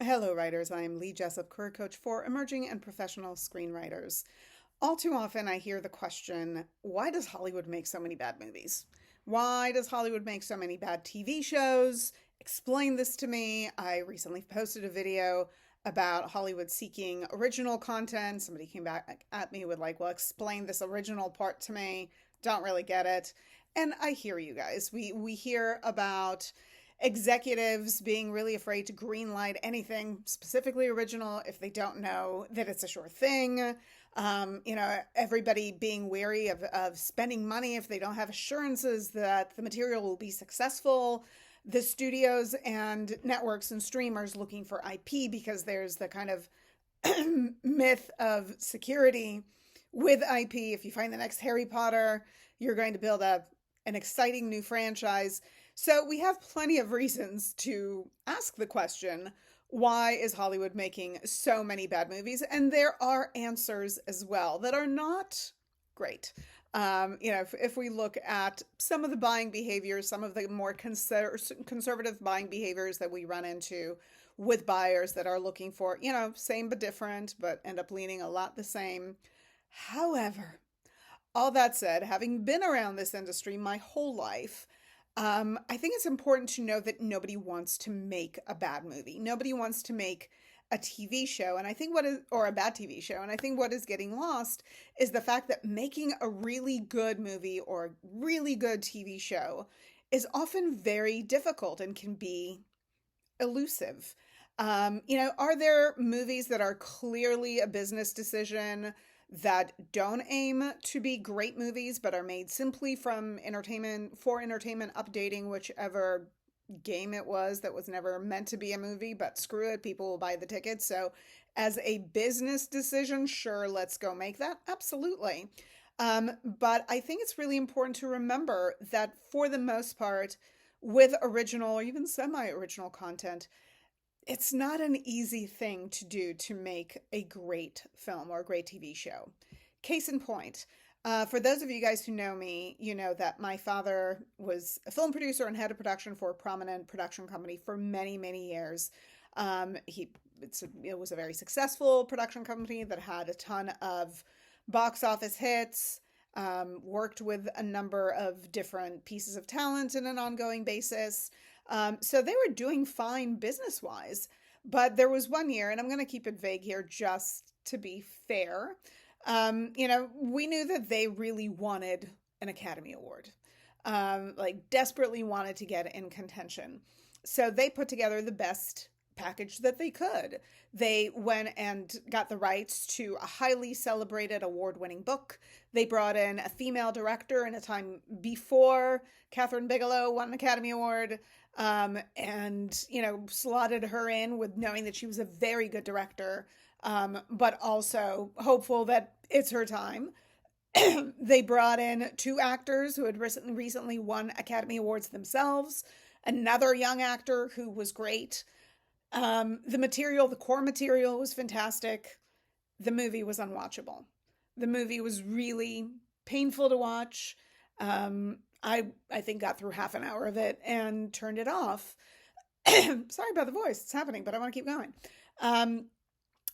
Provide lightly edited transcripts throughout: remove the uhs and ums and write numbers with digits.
Hello, writers. I am Lee Jessup, career coach for emerging and professional screenwriters. All too often, I hear the question, why does Hollywood make so many bad movies? Why does Hollywood make so many bad TV shows? Explain this to me. I recently posted a video about Hollywood seeking original content. Somebody came back at me with, like, well, explain this original part to me. Don't really get it. And I hear you guys. We hear about executives being really afraid to greenlight anything specifically original if they don't know that it's a sure thing. Everybody being wary of spending money if they don't have assurances that the material will be successful. The studios and networks and streamers looking for IP because there's the kind of myth of security with IP. If you find the next Harry Potter, you're going to build an exciting new franchise. So we have plenty of reasons to ask the question, why is Hollywood making so many bad movies? And there are answers as well that are not great. If we look at some of the buying behaviors, some of the more conservative buying behaviors that we run into with buyers that are looking for, same but different, but end up leaning a lot the same. However, all that said, having been around this industry my whole life, I think it's important to know that nobody wants to make a bad movie. Nobody wants to make a TV show. And I think or a bad TV show. And I think what is getting lost is the fact that making a really good movie or a really good TV show is often very difficult and can be elusive. Are there movies that are clearly a business decision that don't aim to be great movies but are made simply from entertainment updating whichever game it was that was never meant to be a movie, but screw it, people will buy the tickets. So as a business decision, sure, let's go make that. Absolutely. But I think it's really important to remember that for the most part, with original or even semi-original content, it's not an easy thing to do to make a great film or a great TV show. Case in point, for those of you guys who know me, you know that my father was a film producer and head of production for a prominent production company for many, many years. It was a very successful production company that had a ton of box office hits, worked with a number of different pieces of talent on an ongoing basis. So they were doing fine business wise, but there was one year, and I'm going to keep it vague here just to be fair. We knew that they really wanted an Academy Award, like desperately wanted to get in contention. So they put together the best package that they could. They went and got the rights to a highly celebrated award-winning book. They brought in a female director in a time before Catherine Bigelow won an Academy Award, and slotted her in with knowing that she was a very good director, but also hopeful that it's her time. They brought in two actors who had recently won Academy Awards themselves, another young actor who was great. The core material was fantastic. The movie was unwatchable. The movie was really painful to watch. I think got through half an hour of it and turned it off. Sorry about the voice. It's happening, but I want to keep going.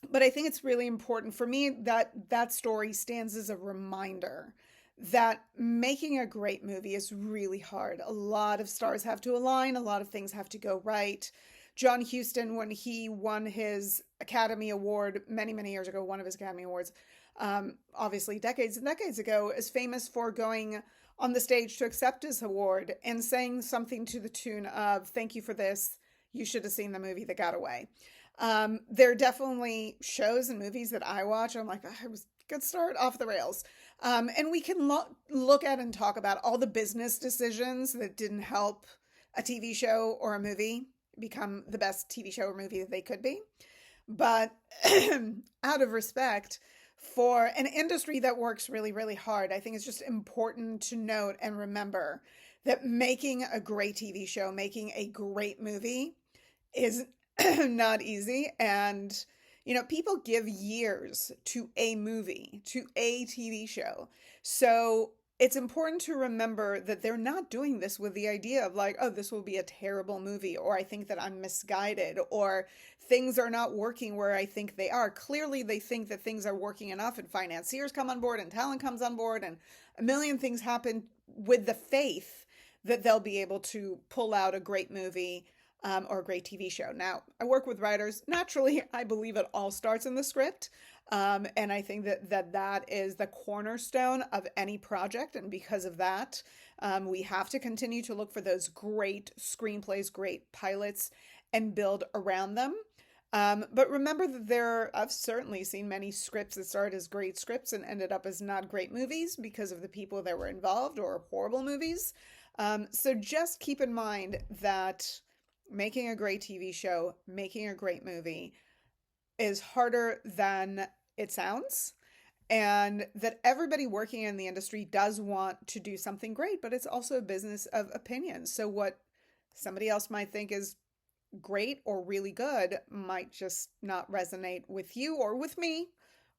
But I think it's really important for me that story stands as a reminder that making a great movie is really hard. A lot of stars have to align. A lot of things have to go right. John Huston, when he won his Academy Award many, many years ago, one of his Academy Awards, obviously decades and decades ago, is famous for going on the stage to accept his award and saying something to the tune of, "Thank you for this. You should have seen the movie that got away." There are definitely shows and movies that I watch. I'm like, I was good start off the rails. And we can look at and talk about all the business decisions that didn't help a TV show or a movie become the best TV show or movie that they could be. But out of respect for an industry that works really, really hard, I think it's just important to note and remember that making a great TV show, making a great movie is not easy. And, people give years to a movie, to a TV show. So it's important to remember that they're not doing this with the idea of like, oh, this will be a terrible movie, or I think that I'm misguided, or things are not working where I think they are. Clearly, they think that things are working enough, and financiers come on board, and talent comes on board, and a million things happen with the faith that they'll be able to pull out a great movie or a great TV show. Now, I work with writers. Naturally, I believe it all starts in the script. And I think that is the cornerstone of any project. And because of that, we have to continue to look for those great screenplays, great pilots, and build around them. But remember that I've certainly seen many scripts that started as great scripts and ended up as not great movies because of the people that were involved, or horrible movies. So just keep in mind that making a great TV show, making a great movie is harder than it sounds, and that everybody working in the industry does want to do something great, but it's also a business of opinion. So what somebody else might think is great or really good might just not resonate with you or with me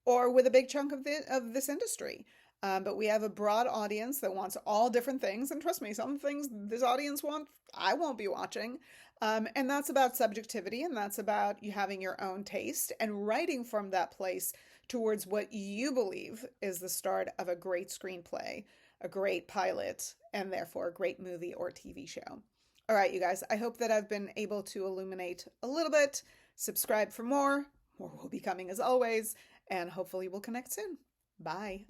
or with a big chunk of this industry. But we have a broad audience that wants all different things, and trust me, some things this audience wants, I won't be watching. And that's about subjectivity, and that's about you having your own taste and writing from that place towards what you believe is the start of a great screenplay, a great pilot, and therefore a great movie or TV show. All right, you guys, I hope that I've been able to illuminate a little bit. Subscribe for more. More will be coming as always, and hopefully we'll connect soon. Bye.